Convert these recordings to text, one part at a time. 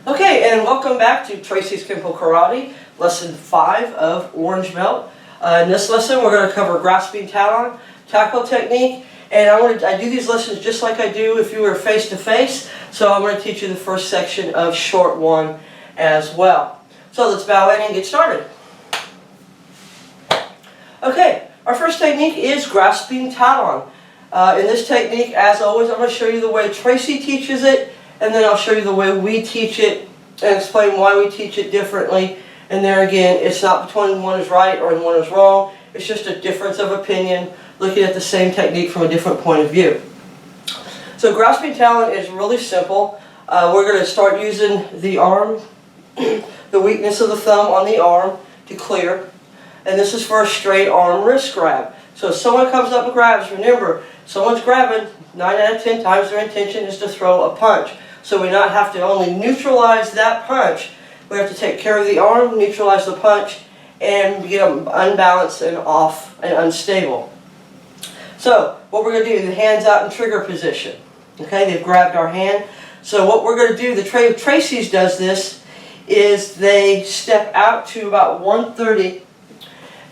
Okay, and welcome back to Tracy Kenpo Karate, lesson 5 of Orange Belt. In this lesson, we're going to cover grasping Talon, tackle technique, and I do these lessons just like I do if you were face-to-face, so I'm going to teach you the first section of short one as well. So let's bow in and get started. Okay, our first technique is grasping Talon. In this technique, as always, I'm going to show you the way Tracy teaches it, and then I'll show you the way we teach it and explain why we teach it differently. And there again, it's not between one is right or one is wrong. It's just a difference of opinion, looking at the same technique from a different point of view. So grasping Talon is really simple. We're going to start using the arm, the weakness of the thumb on the arm to clear. And this is for a straight arm wrist grab. So if someone comes up and grabs, remember, someone's grabbing, 9 out of 10 times their intention is to throw a punch. So we not have to only neutralize that punch, we have to take care of the arm, neutralize the punch, and get them unbalanced and off and unstable. So what we're going to do, the hands out in trigger position. Okay, they've grabbed our hand. So what we're going to do, the Tracy's does this, is they step out to about 130,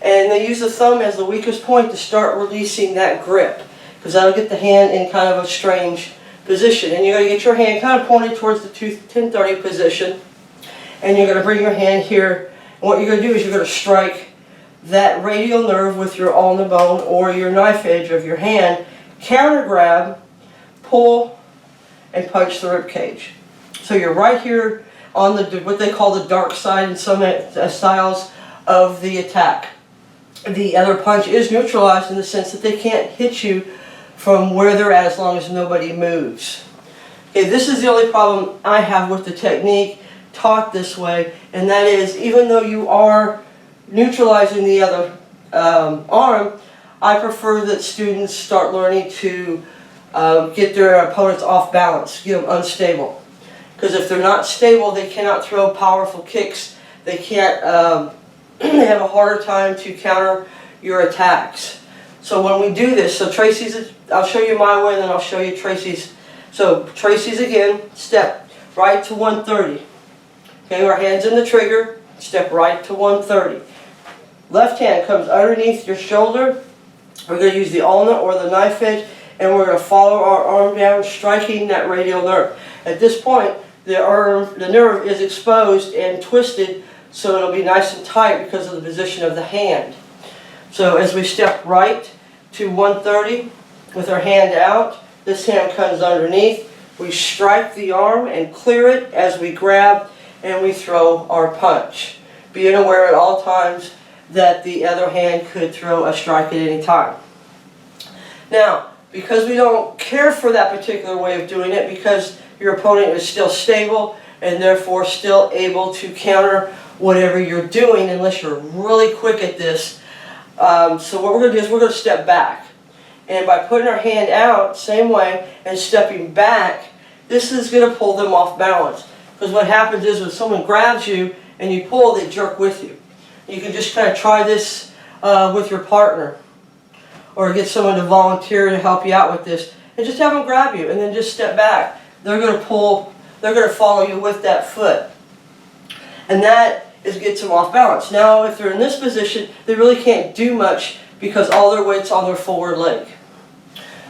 and they use the thumb as the weakest point to start releasing that grip, because that'll get the hand in kind of a strange position. And you're going to get your hand kind of pointed towards the 1030 position, and you're going to bring your hand here, and what you're going to do is you're going to strike that radial nerve with your ulnar bone or your knife edge of your hand, counter grab, pull, and punch the rib cage. So you're right here on the what they call the dark side in some styles of the attack. The other punch is neutralized in the sense that they can't hit you from where they're at as long as nobody moves. Okay, this is the only problem I have with the technique taught this way, and that is, even though you are neutralizing the other arm, I prefer that students start learning to get their opponents off balance, get them unstable. Because if they're not stable, they cannot throw powerful kicks. They can't. They have a harder time to counter your attacks. So when we do this, so Tracy's, I'll show you my way and then I'll show you Tracy's. So Tracy's again, step right to 130. Okay, our hand's in the trigger, step right to 130. Left hand comes underneath your shoulder. We're going to use the ulna or the knife edge, and we're going to follow our arm down, striking that radial nerve. At this point, the nerve is exposed and twisted, so it'll be nice and tight because of the position of the hand. So as we step right to 130 with our hand out, this hand comes underneath. We strike the arm and clear it as we grab and we throw our punch. Being aware at all times that the other hand could throw a strike at any time. Now, because we don't care for that particular way of doing it, because your opponent is still stable and therefore still able to counter whatever you're doing unless you're really quick at this. So what we're going to do is we're going to step back. And by putting our hand out, same way, and stepping back, this is going to pull them off balance. Because what happens is when someone grabs you and you pull, they jerk with you. You can just kind of try this with your partner. Or get someone to volunteer to help you out with this. And just have them grab you and then just step back. They're going to pull, they're going to follow you with that foot. And that gets them off balance. Now if they're in this position, they really can't do much because all their weight's on their forward leg.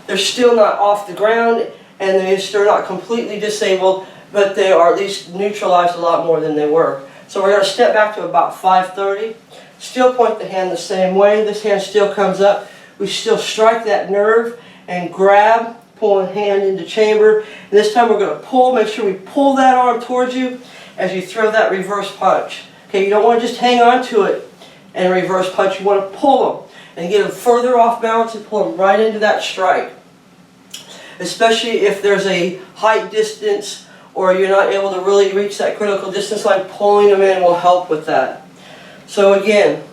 They're still not off the ground and they're not completely disabled, but they are at least neutralized a lot more than they were. So we're going to step back to about 530. Still point the hand the same way. This hand still comes up. We still strike that nerve and grab, pulling hand into chamber. And this time we're going to pull. Make sure we pull that arm towards you as you throw that reverse punch. Okay, you don't want to just hang on to it and reverse punch. You want to pull them and get them further off balance and pull them right into that strike. Especially if there's a height distance or you're not able to really reach that critical distance line, pulling them in will help with that. So again,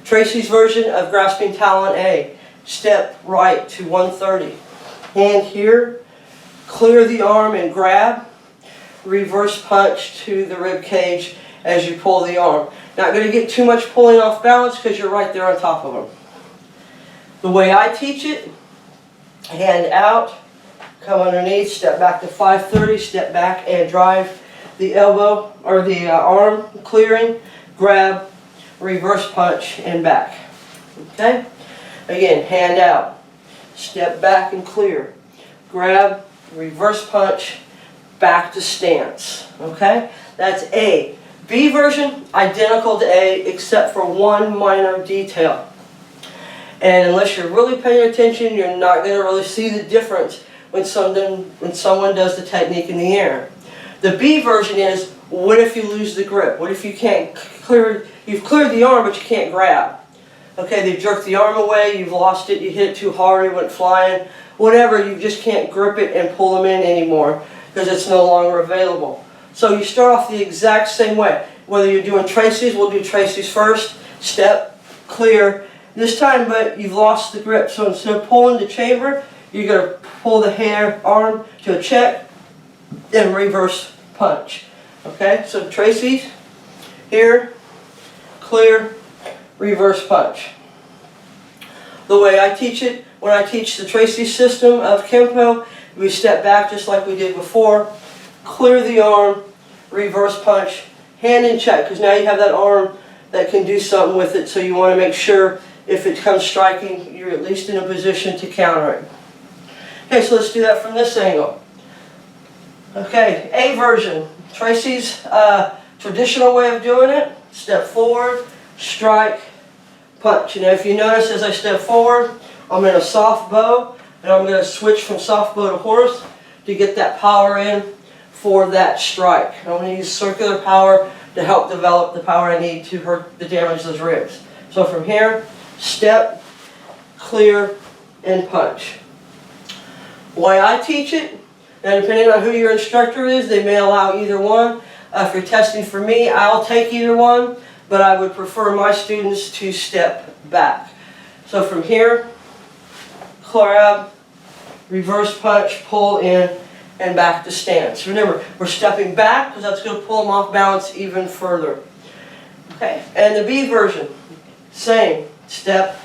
Tracy's version of grasping Talon A. Step right to 130. Hand here, clear the arm and grab. Reverse punch to the rib cage as you pull the arm. Not going to get too much pulling off balance because you're right there on top of them. The way I teach it, hand out, come underneath, step back to 530, step back and drive the elbow or the arm clearing, grab, reverse punch, and back. Okay? Again, hand out, step back and clear, grab, reverse punch, back to stance. Okay? That's A. B version, identical to A, except for one minor detail. And unless you're really paying attention, you're not going to really see the difference when someone does the technique in the air. The B version is, what if you lose the grip? What if you can't clear, you've cleared the arm but you can't grab? Okay, they jerked the arm away, you've lost it, you hit it too hard, it went flying, whatever, you just can't grip it and pull them in anymore because it's no longer available. So you start off the exact same way. Whether you're doing Tracy's, we'll do Tracy's first, step, clear. This time, but you've lost the grip, so instead of pulling the chamber, you're going to pull the arm to a check, then reverse punch. Okay, so Tracy's, here, clear, reverse punch. The way I teach it, when I teach the Tracy system of Kenpo, we step back just like we did before, clear the arm, reverse punch, hand in check, because now you have that arm that can do something with it, so you want to make sure if it comes striking, you're at least in a position to counter it. Okay, so let's do that from this angle. Okay, A version. Tracy's traditional way of doing it. Step forward, strike, punch. And if you notice as I step forward, I'm in a soft bow, and I'm going to switch from soft bow to horse to get that power in for that strike. I'm going to use circular power to help develop the power I need to hurt the damage those ribs. So from here, step, clear, and punch. The way I teach it, now depending on who your instructor is, they may allow either one. If you're testing for me, I'll take either one, but I would prefer my students to step back. So from here, grab, reverse punch, pull in, and back to stance. Remember, we're stepping back because that's going to pull them off balance even further. Okay, and the B version, same. Step,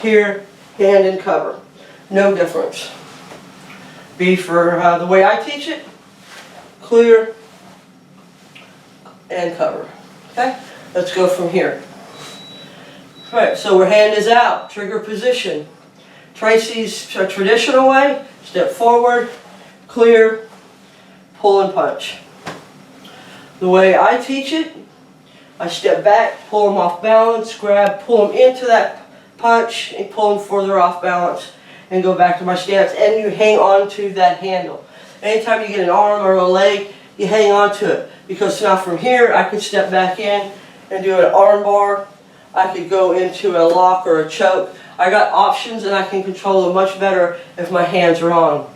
here, hand and cover. No difference. B for the way I teach it, clear, and cover. Okay, let's go from here. Alright, so our hand is out, trigger position. Tracy's traditional way, step forward, clear, pull and punch. The way I teach it, I step back, pull them off balance, grab, pull them into that punch, and pull them further off balance, and go back to my stance. And you hang on to that handle. Anytime you get an arm or a leg, you hang on to it. Because now from here, I can step back in and do an arm bar. I could go into a lock or a choke. I got options, and I can control it much better if my hands are on.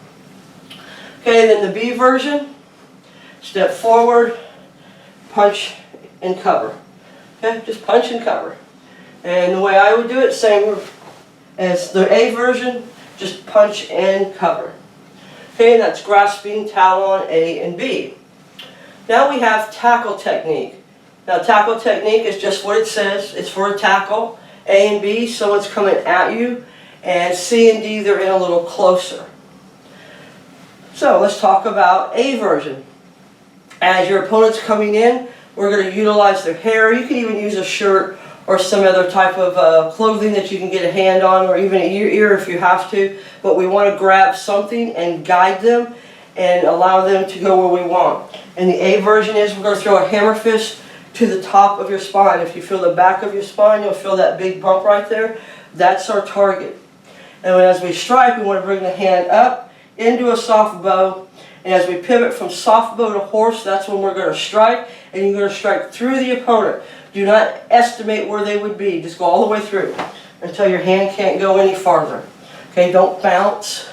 Okay, then the B version, step forward, punch and cover. Okay, just punch and cover. And the way I would do it, same as the A version, just punch and cover. Okay, that's grasping, Talon, A and B. Now we have tackle technique. Now tackle technique is just what it says. It's for a tackle. A and B, someone's coming at you. And C and D, they're in a little closer. So let's talk about A version. As your opponent's coming in, we're going to utilize their hair. You can even use a shirt or some other type of clothing that you can get a hand on, or even your ear if you have to. But we want to grab something and guide them and allow them to go where we want. And the A version is we're going to throw a hammer fist to the top of your spine. If you feel the back of your spine, you'll feel that big bump right there. That's our target. And as we strike, we want to bring the hand up into a soft bow. And as we pivot from soft bow to horse, that's when we're going to strike. And you're going to strike through the opponent. Do not estimate where they would be. Just go all the way through until your hand can't go any farther. Okay, don't bounce.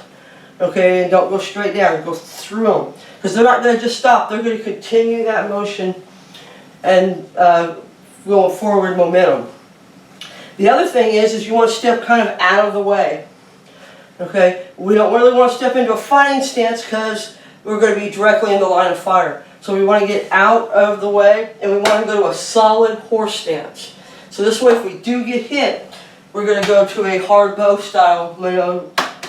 Okay, and don't go straight down. Go through them. Because they're not going to just stop. They're going to continue that motion and going forward momentum. The other thing is you want to step kind of out of the way. Okay, we don't really want to step into a fighting stance because we're going to be directly in the line of fire. So we want to get out of the way, and we want to go to a solid horse stance. So this way, if we do get hit, we're going to go to a hard bow style,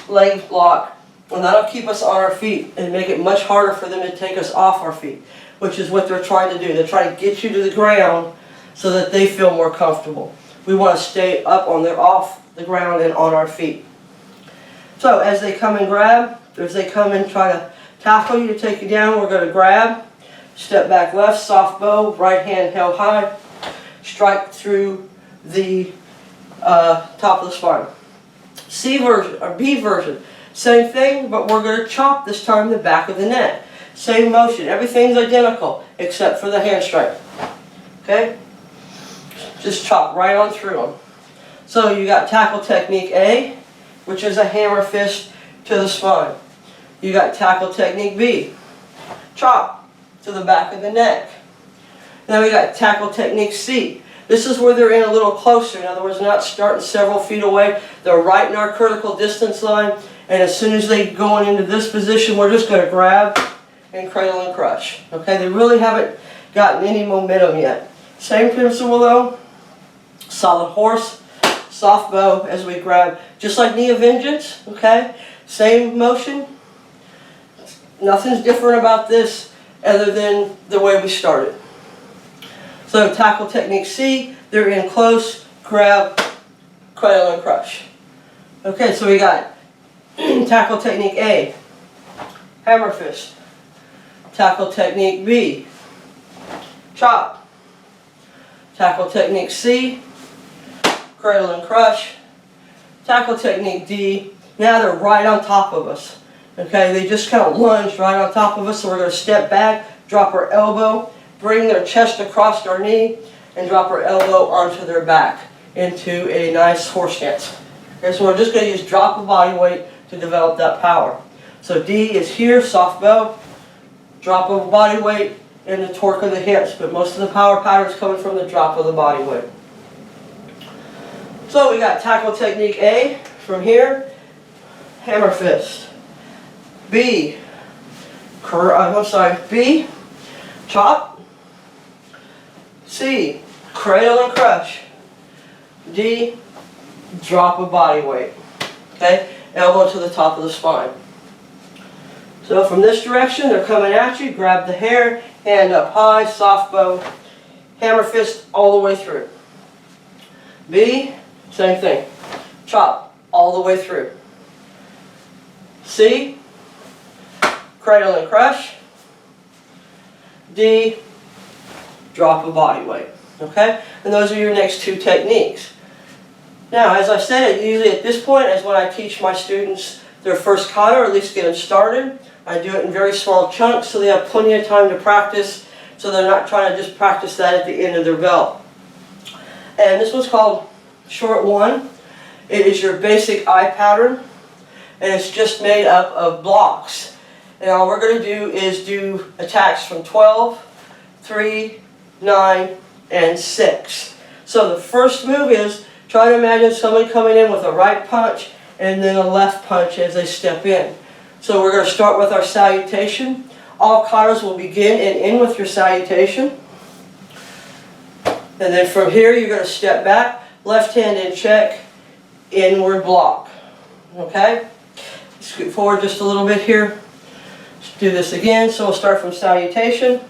leg block, and that'll keep us on our feet and make it much harder for them to take us off our feet. which is what they're trying to do. They're trying to get you to the ground so that they feel more comfortable. We want to stay up off the ground and on our feet. So as they come and grab, as they come and try to tackle you to take you down, we're going to grab, step back left, soft bow, right hand held high, strike through the top of the spine. C version, or B version, same thing, but we're going to chop this time the back of the neck. Same motion, everything's identical except for the hand strike. Okay? Just chop right on through them. So you got tackle technique A, which is a hammer fist to the spine. You got tackle technique B, chop to the back of the neck. Then we got tackle technique C. This is where they're in a little closer. In other words, they're not starting several feet away. They're right in our critical distance line. And as soon as they go into this position, we're just going to grab and cradle and crush. Okay, they really haven't gotten any momentum yet. Same principle though. Solid horse, soft bow as we grab, just like knee of vengeance. Okay, same motion. Nothing's different about this other than the way we started. So tackle technique C, they're in close, grab, cradle and crush. Okay, so we got tackle technique A, hammer fist. Tackle technique B, chop. Tackle technique C, cradle and crush. Tackle technique D, now they're right on top of us. Okay, they just kind of lunge right on top of us, so we're going to step back, drop our elbow, bring their chest across our knee, and drop our elbow onto their back into a nice horse stance. Okay, so we're just going to use drop of body weight to develop that power. So D is here, soft bow, drop of body weight, and the torque of the hips, but most of the power pattern is coming from the drop of the body weight. So we got tackle technique A from here, hammer fist. B, B, chop. C, cradle and crush. D, drop of body weight. Okay, elbow to the top of the spine. So from this direction, they're coming at you. Grab the hair, hand up high, soft bow, hammer fist all the way through. B, same thing. Chop all the way through. C, cradle and crush. D, drop of body weight. Okay? And those are your next two techniques. Now, as I said, usually at this point is when I teach my students their first kata, or at least get them started. I do it in very small chunks so they have plenty of time to practice, so they're not trying to just practice that at the end of their belt. And this one's called Short 1. It is your basic eye pattern, and it's just made up of blocks. And all we're going to do is do attacks from 12, 3, 9, and 6. So the first move is try to imagine somebody coming in with a right punch and then a left punch as they step in. So we're going to start with our salutation. All katas will begin and end with your salutation. And then from here you're going to step back, left hand in check, inward block. Okay? Scoot forward just a little bit here. Let's do this again. So we'll start from salutation.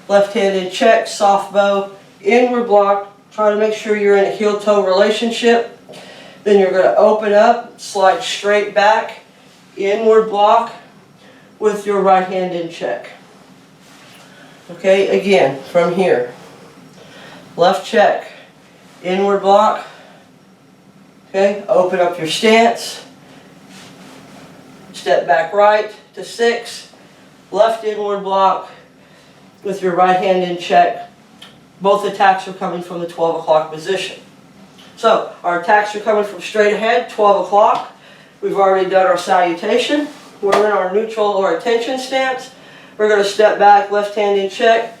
Left hand in check, soft bow, inward block. Try to make sure you're in a heel-toe relationship. Then you're going to open up, slide straight back, inward block with your right hand in check. Okay, again, from here. Left check, inward block. Okay, open up your stance. Step back right to 6. Left inward block with your right hand in check. Both attacks are coming from the 12 o'clock position. So, our attacks are coming from straight ahead, 12 o'clock. We've already done our salutation. We're in our neutral or attention stance. We're going to step back, left hand in check,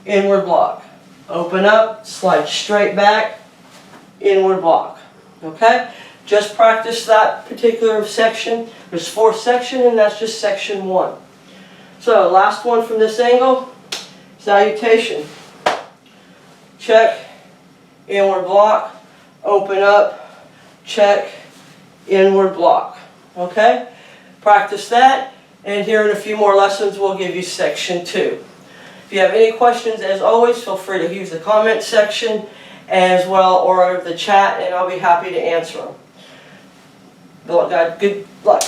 inward block. Open up, slide straight back, inward block. Okay? Just practice that particular section. There's 4 sections, and that's just section 1. So, last one from this angle, salutation. Check, inward block, open up, check, inward block. Okay? Practice that. And here in a few more lessons, we'll give you section 2. If you have any questions, as always, feel free to use the comment section as well, or the chat, and I'll be happy to answer them. Good luck.